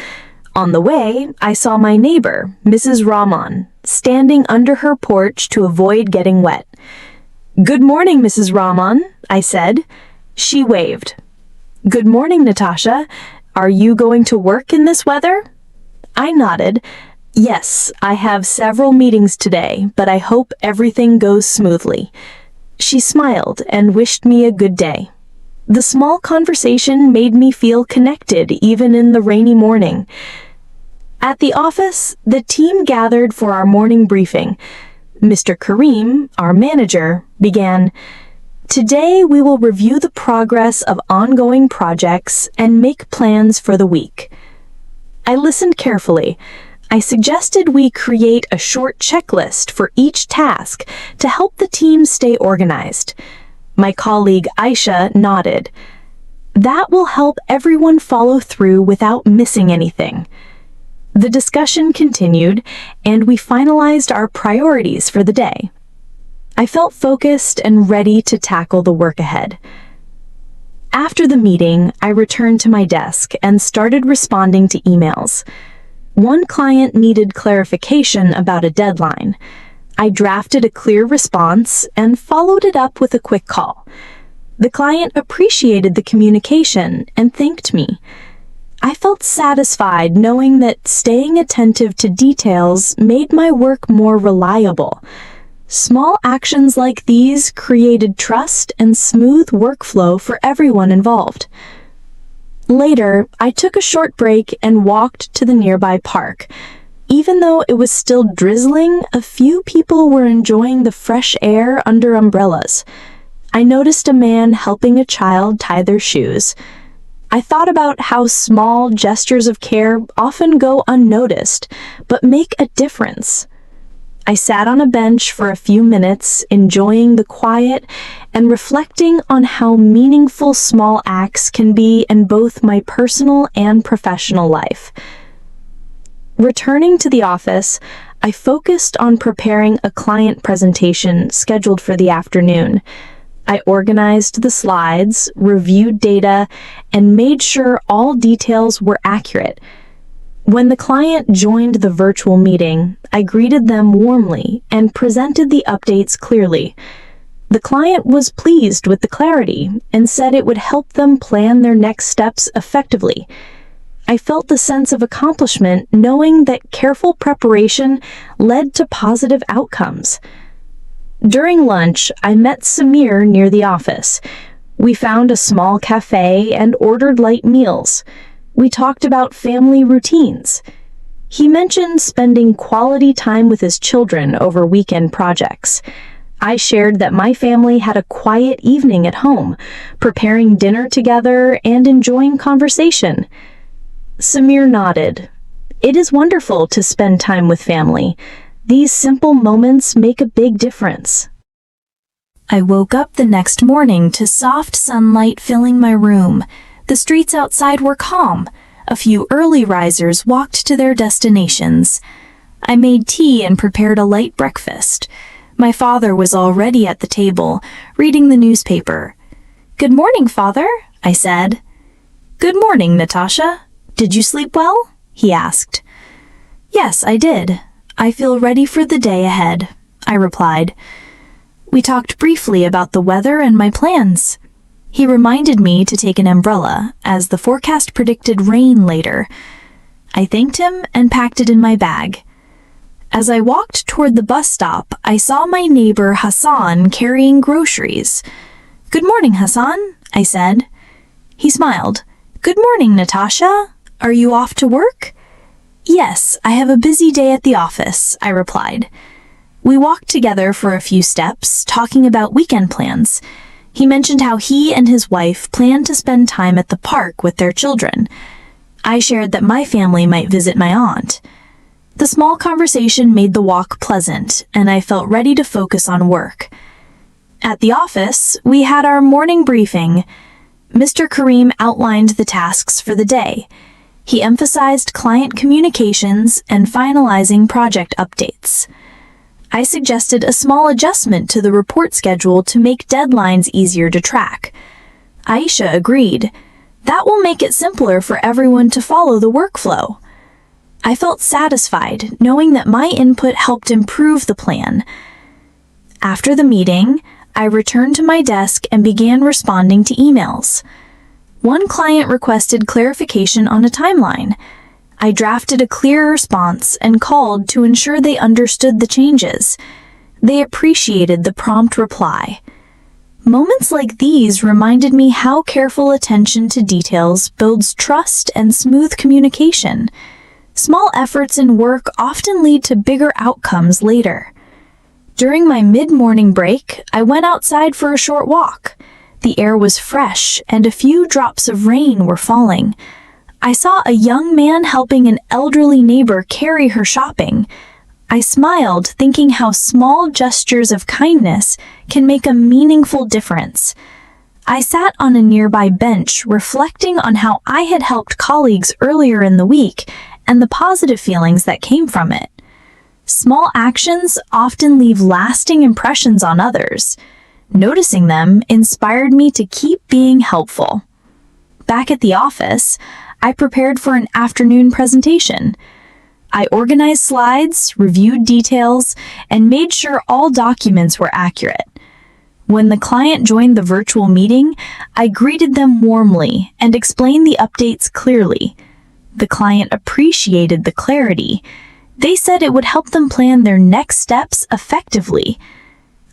On the way, I saw my neighbor, Mrs. Rahman, standing under her porch to avoid getting wet. "Good morning, Mrs. Rahman," I said. She waved. "Good morning, Natasha. Are you going to work in this weather?" I nodded. "Yes, I have several meetings today, but I hope everything goes smoothly." She smiled and wished me a good day. The small conversation made me feel connected even in the rainy morning. At the office, the team gathered for our morning briefing. Mr. Kareem, our manager, began, "Today we will review the progress of ongoing projects and make plans for the week." I listened carefully. I suggested we create a short checklist for each task to help the team stay organized. My colleague Aisha nodded. "That will help everyone follow through without missing anything." The discussion continued, and we finalized our priorities for the day. I felt focused and ready to tackle the work ahead. After the meeting, I returned to my desk and started responding to emails. One client needed clarification about a deadline. I drafted a clear response and followed it up with a quick call. The client appreciated the communication and thanked me. I felt satisfied knowing that staying attentive to details made my work more reliable. Small actions like these created trust and smooth workflow for everyone involved. Later, I took a short break and walked to the nearby park. Even though it was still drizzling, a few people were enjoying the fresh air under umbrellas. I noticed a man helping a child tie their shoes. I thought about how small gestures of care often go unnoticed, but make a difference. I sat on a bench for a few minutes, enjoying the quiet and reflecting on how meaningful small acts can be in both my personal and professional life. Returning to the office, I focused on preparing a client presentation scheduled for the afternoon. I organized the slides, reviewed data, and made sure all details were accurate. When the client joined the virtual meeting, I greeted them warmly and presented the updates clearly. The client was pleased with the clarity and said it would help them plan their next steps effectively. I felt the sense of accomplishment knowing that careful preparation led to positive outcomes. During lunch, I met Samir near the office. We found a small cafe and ordered light meals. We talked about family routines. He mentioned spending quality time with his children over weekend projects. I shared that my family had a quiet evening at home, preparing dinner together and enjoying conversation. Samir nodded. It is wonderful to spend time with family. These simple moments make a big difference. I woke up the next morning to soft sunlight filling my room. The streets outside were calm. A few early risers walked to their destinations. I made tea and prepared a light breakfast. My father was already at the table, reading the newspaper. "Good morning, Father," I said. "Good morning, Natasha. Did you sleep well?" he asked. "Yes, I did. I feel ready for the day ahead," I replied. We talked briefly about the weather and my plans. He reminded me to take an umbrella, as the forecast predicted rain later. I thanked him and packed it in my bag. As I walked toward the bus stop, I saw my neighbor Hassan carrying groceries. "Good morning, Hassan," I said. He smiled. "Good morning, Natasha. Are you off to work?" "Yes, I have a busy day at the office," I replied. We walked together for a few steps, talking about weekend plans. He mentioned how he and his wife planned to spend time at the park with their children. I shared that my family might visit my aunt. The small conversation made the walk pleasant, and I felt ready to focus on work. At the office, we had our morning briefing. Mr. Karim outlined the tasks for the day. He emphasized client communications and finalizing project updates. I suggested a small adjustment to the report schedule to make deadlines easier to track. Aisha agreed. That will make it simpler for everyone to follow the workflow. I felt satisfied knowing that my input helped improve the plan. After the meeting, I returned to my desk and began responding to emails. One client requested clarification on a timeline. I drafted a clear response and called to ensure they understood the changes. They appreciated the prompt reply. Moments like these reminded me how careful attention to details builds trust and smooth communication. Small efforts in work often lead to bigger outcomes later. During my mid-morning break, I went outside for a short walk. The air was fresh and a few drops of rain were falling. I saw a young man helping an elderly neighbor carry her shopping. I smiled, thinking how small gestures of kindness can make a meaningful difference. I sat on a nearby bench, reflecting on how I had helped colleagues earlier in the week and the positive feelings that came from it. Small actions often leave lasting impressions on others. Noticing them inspired me to keep being helpful. Back at the office, I prepared for an afternoon presentation. I organized slides, reviewed details, and made sure all documents were accurate. When the client joined the virtual meeting, I greeted them warmly and explained the updates clearly. The client appreciated the clarity. They said it would help them plan their next steps effectively.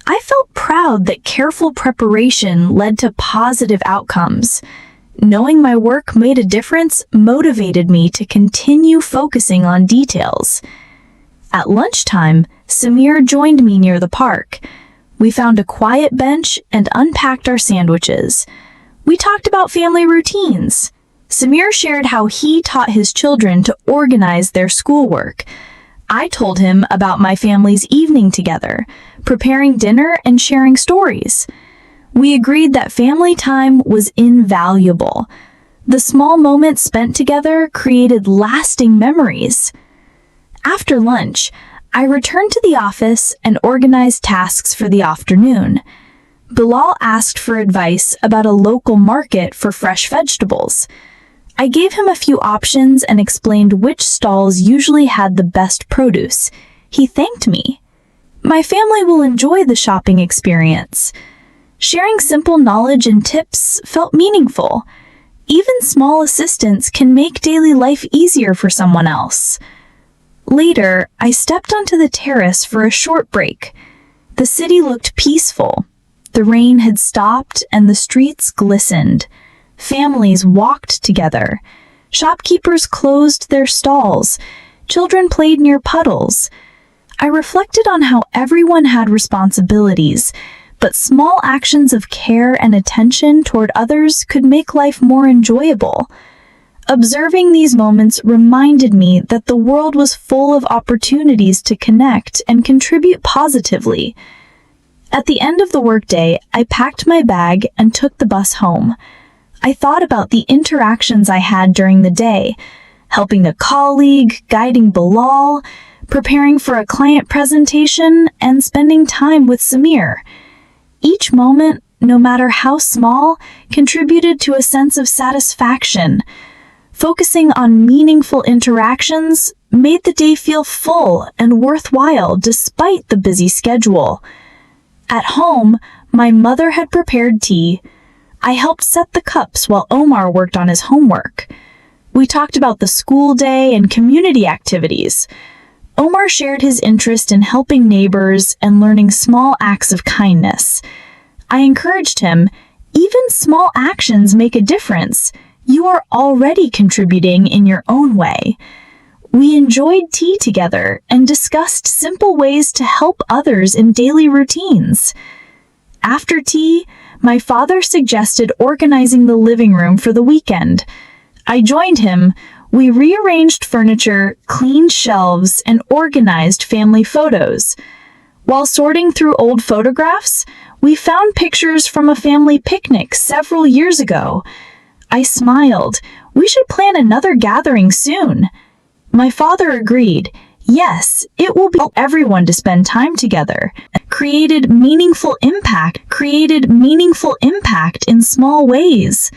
I felt proud that careful preparation led to positive outcomes. Knowing my work made a difference motivated me to continue focusing on details. At lunchtime, Samir joined me near the park. We found a quiet bench and unpacked our sandwiches. We talked about family routines. Samir shared how he taught his children to organize their schoolwork. I told him about my family's evening together, preparing dinner and sharing stories. We agreed that family time was invaluable. The small moments spent together created lasting memories. After lunch, I returned to the office and organized tasks for the afternoon. Bilal asked for advice about a local market for fresh vegetables. I gave him a few options and explained which stalls usually had the best produce. He thanked me. My family will enjoy the shopping experience. Sharing simple knowledge and tips felt meaningful. Even small assistance can make daily life easier for someone else. Later, I stepped onto the terrace for a short break. The city looked peaceful. The rain had stopped and the streets glistened. Families walked together. Shopkeepers closed their stalls. Children played near puddles. I reflected on how everyone had responsibilities, but small actions of care and attention toward others could make life more enjoyable. Observing these moments reminded me that the world was full of opportunities to connect and contribute positively. At the end of the workday, I packed my bag and took the bus home. I thought about the interactions I had during the day, helping a colleague, guiding Bilal, preparing for a client presentation, and spending time with Samir. Each moment, no matter how small, contributed to a sense of satisfaction. Focusing on meaningful interactions made the day feel full and worthwhile despite the busy schedule. At home, my mother had prepared tea. I helped set the cups while Omar worked on his homework. We talked about the school day and community activities. Omar shared his interest in helping neighbors and learning small acts of kindness. I encouraged him, even small actions make a difference. You are already contributing in your own way. We enjoyed tea together and discussed simple ways to help others in daily routines. After tea, my father suggested organizing the living room for the weekend. I joined him. We rearranged furniture, cleaned shelves, and organized family photos. While sorting through old photographs, we found pictures from a family picnic several years ago. I smiled. We should plan another gathering soon. My father agreed. Yes, it will help everyone to spend time together. Created meaningful impact in small ways.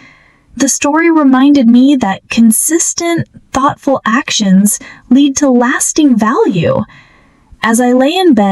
The story reminded me that consistent, thoughtful actions lead to lasting value. As I lay in bed,